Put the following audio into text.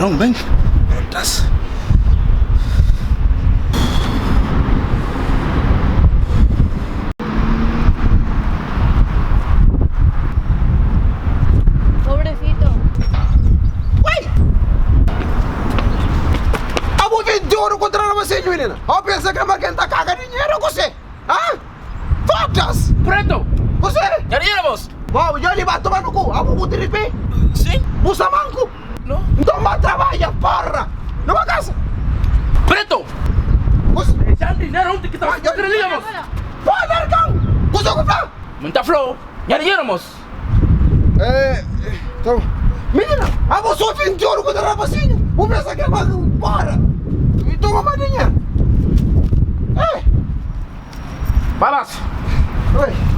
ladrón, ven. Atrás. Pobrecito. Uy! Amo 21 contra naman sa inyo yun. O, piensa ka maganda kaganinero ko si. Ha? Fotos! Preto! Kasi! Ya diéramos. Wow, yo libato man ko. Amo mo tiripi. ¿Sí? Busaman ko. ¿No? Ito matrabaya, para. Lumagas! Preto! Bus! Ya dinero, ¿dónde está? Ya diéramos. Palar kang! Gusto ko pa! Montaflo, ya diéramos. Ito. Mira na! Amo so 21 ko na rapasin. Umesa ka para. Ito nga man niya. Vamos. Uy!